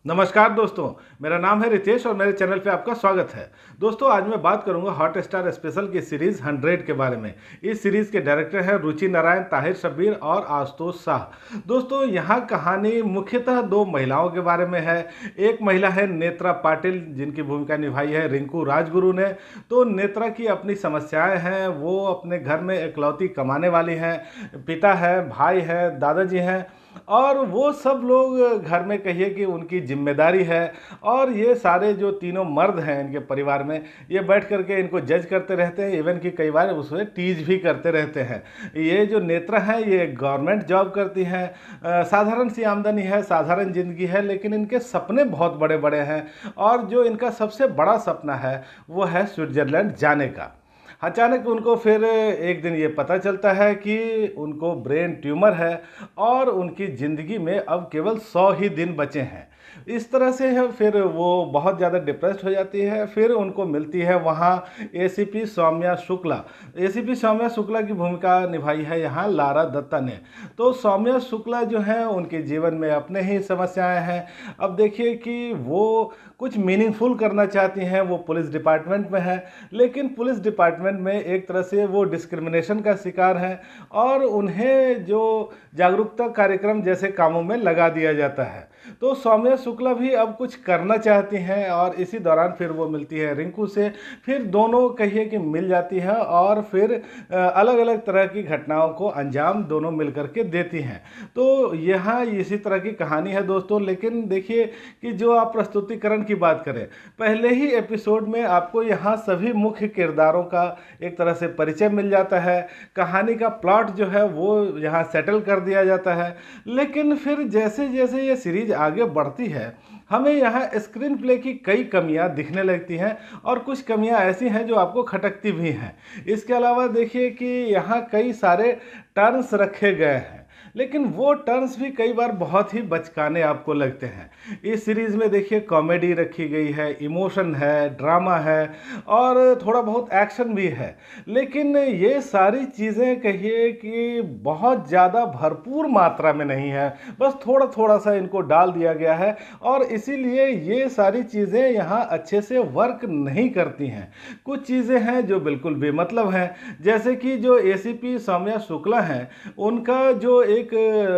नमस्कार दोस्तों, मेरा नाम है रितेश और मेरे चैनल पे आपका स्वागत है। दोस्तों, आज मैं बात करूंगा हॉट स्टार स्पेशल की सीरीज़ 100 के बारे में। इस सीरीज़ के डायरेक्टर हैं रुचि नारायण, ताहिर शब्बीर और आशुतोष शाह। दोस्तों, यहाँ कहानी मुख्यतः दो महिलाओं के बारे में है। एक महिला है नेत्रा पाटिल, जिनकी भूमिका निभाई है रिंकू राजगुरु ने। तो नेत्रा की अपनी समस्याएँ हैं, वो अपने घर में इकलौती कमाने वाली हैं। पिता है, भाई है, दादाजी हैं और वो सब लोग घर में कहिए कि उनकी जिम्मेदारी है। और ये सारे जो तीनों मर्द हैं इनके परिवार में, ये बैठ करके इनको जज करते रहते हैं, इवन कि कई बार उसे टीज भी करते रहते हैं। ये जो नेत्रा हैं ये गवर्नमेंट जॉब करती हैं, साधारण सी आमदनी है, साधारण ज़िंदगी है, लेकिन इनके सपने बहुत बड़े बड़े हैं। और जो इनका सबसे बड़ा सपना है वो है स्विट्ज़रलैंड जाने का। अचानक उनको फिर एक दिन ये पता चलता है कि उनको ब्रेन ट्यूमर है और उनकी ज़िंदगी में अब केवल 100 ही दिन बचे हैं। इस तरह से है, फिर वो बहुत ज़्यादा डिप्रेस्ड हो जाती है। फिर उनको मिलती है वहाँ एसीपी सौम्या शुक्ला। एसीपी सौम्या शुक्ला की भूमिका निभाई है यहाँ लारा दत्ता ने। तो सौम्या शुक्ला जो हैं उनके जीवन में अपने ही समस्याएं हैं। अब देखिए कि वो कुछ मीनिंगफुल करना चाहती हैं, वो पुलिस डिपार्टमेंट में है, लेकिन पुलिस डिपार्टमेंट में एक तरह से वो डिस्क्रिमिनेशन का शिकार हैं और उन्हें जो जागरूकता कार्यक्रम जैसे कामों में लगा दिया जाता है। तो सौम्या शुक्ला भी अब कुछ करना चाहती हैं और इसी दौरान फिर वो मिलती है रिंकू से। फिर दोनों कहिए कि मिल जाती हैं और फिर अलग अलग तरह की घटनाओं को अंजाम दोनों मिल करके देती हैं। तो यहाँ इसी तरह की कहानी है दोस्तों। लेकिन देखिए कि जो आप प्रस्तुतिकरण की बात करें, पहले ही एपिसोड में आपको यहाँ सभी मुख्य किरदारों का एक तरह से परिचय मिल जाता है। कहानी का प्लॉट जो है वो यहाँ सेटल कर दिया जाता है। लेकिन फिर जैसे जैसे ये सीरीज आगे बढ़ती है, हमें यहाँ स्क्रीन प्ले की कई कमियाँ दिखने लगती हैं और कुछ कमियाँ ऐसी हैं जो आपको खटकती भी हैं। इसके अलावा देखिए कि यहाँ कई सारे टर्न्स रखे गए हैं, लेकिन वो टर्न्स भी कई बार बहुत ही बचकाने आपको लगते हैं। इस सीरीज़ में देखिए कॉमेडी रखी गई है, इमोशन है, ड्रामा है और थोड़ा बहुत एक्शन भी है। लेकिन ये सारी चीज़ें कहिए कि बहुत ज़्यादा भरपूर मात्रा में नहीं है, बस थोड़ा थोड़ा सा इनको डाल दिया गया है और इसीलिए ये सारी चीज़ें यहाँ अच्छे से वर्क नहीं करती हैं। कुछ चीज़ें हैं जो बिल्कुल बेमतलब हैं, जैसे कि जो एसीपी सौम्या शुक्ला हैं, उनका जो एक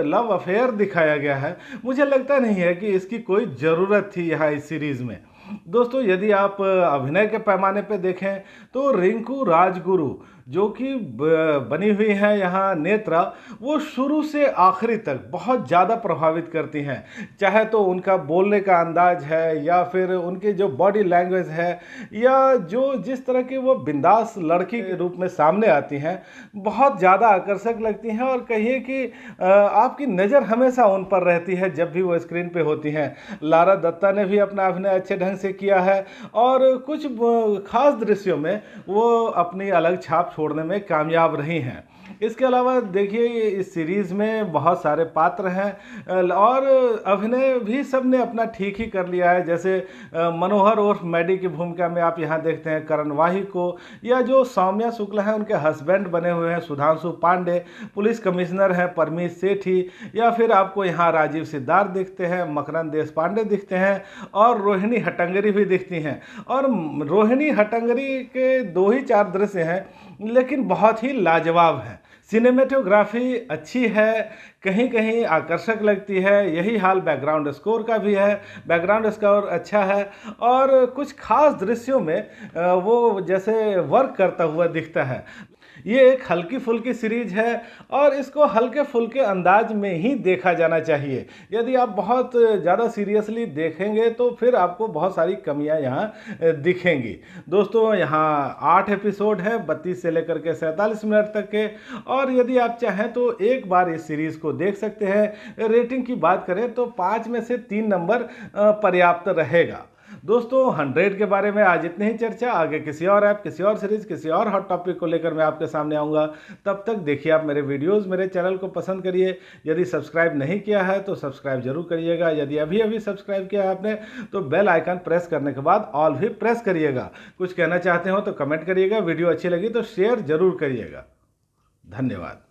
लव अफेयर दिखाया गया है, मुझे लगता नहीं है कि इसकी कोई ज़रूरत थी यहाँ इस सीरीज़ में। दोस्तों, यदि आप अभिनय के पैमाने पे देखें तो रिंकू राजगुरु जो कि बनी हुई हैं यहाँ नेत्रा, वो शुरू से आखिरी तक बहुत ज़्यादा प्रभावित करती हैं। चाहे तो उनका बोलने का अंदाज है या फिर उनकी जो बॉडी लैंग्वेज है या जो जिस तरह की वो बिंदास लड़की के रूप में सामने आती हैं, बहुत ज़्यादा आकर्षक लगती हैं। और कहिए कि आपकी नज़र हमेशा उन पर रहती है जब भी वो स्क्रीन पे होती हैं। लारा दत्ता ने भी अपना अभिनय अच्छे ढंग से किया है और कुछ खास दृश्यों में वो अपनी अलग छाप छोड़ने में कामयाब रही हैं। इसके अलावा देखिए इस सीरीज़ में बहुत सारे पात्र हैं और अभिनय भी सब ने अपना ठीक ही कर लिया है। जैसे मनोहर उर्फ मैडी की भूमिका में आप यहाँ देखते हैं करण वाही को, या जो सौम्या शुक्ला है उनके हस्बैंड बने हुए हैं सुधांशु पांडे, पुलिस कमिश्नर हैं परमीश सेठी, या फिर आपको यहाँ राजीव सिद्धार्थ दिखते हैं, मकरंद देश पांडे दिखते हैं और रोहिणी हट्टंगरी भी दिखती हैं। और रोहिणी हट्टंगरी के 2 ही 4 दृश्य हैं, लेकिन बहुत ही लाजवाब हैं। सिनेमेटोग्राफी अच्छी है, कहीं कहीं आकर्षक लगती है। यही हाल बैकग्राउंड स्कोर का भी है, बैकग्राउंड स्कोर अच्छा है और कुछ खास दृश्यों में वो जैसे वर्क करता हुआ दिखता है। ये एक हल्की फुल्की सीरीज है और इसको हल्के फुल्के अंदाज में ही देखा जाना चाहिए। यदि आप बहुत ज़्यादा सीरियसली देखेंगे तो फिर आपको बहुत सारी कमियां यहाँ दिखेंगी। दोस्तों, यहाँ 8 एपिसोड है, 32 से लेकर के 47 मिनट तक के। और यदि आप चाहें तो एक बार इस सीरीज़ को देख सकते हैं। रेटिंग की बात करें तो 5 में से 3 नंबर पर्याप्त रहेगा। दोस्तों, 100 के बारे में आज इतनी ही चर्चा। आगे किसी और ऐप, किसी और सीरीज, किसी और हॉट टॉपिक को लेकर मैं आपके सामने आऊँगा। तब तक देखिए आप मेरे वीडियोस, मेरे चैनल को पसंद करिए। यदि सब्सक्राइब नहीं किया है तो सब्सक्राइब जरूर करिएगा। यदि अभी अभी सब्सक्राइब किया है आपने तो बेल आइकन प्रेस करने के बाद ऑल भी प्रेस करिएगा। कुछ कहना चाहते हो तो कमेंट करिएगा। वीडियो अच्छी लगी तो शेयर जरूर करिएगा। धन्यवाद।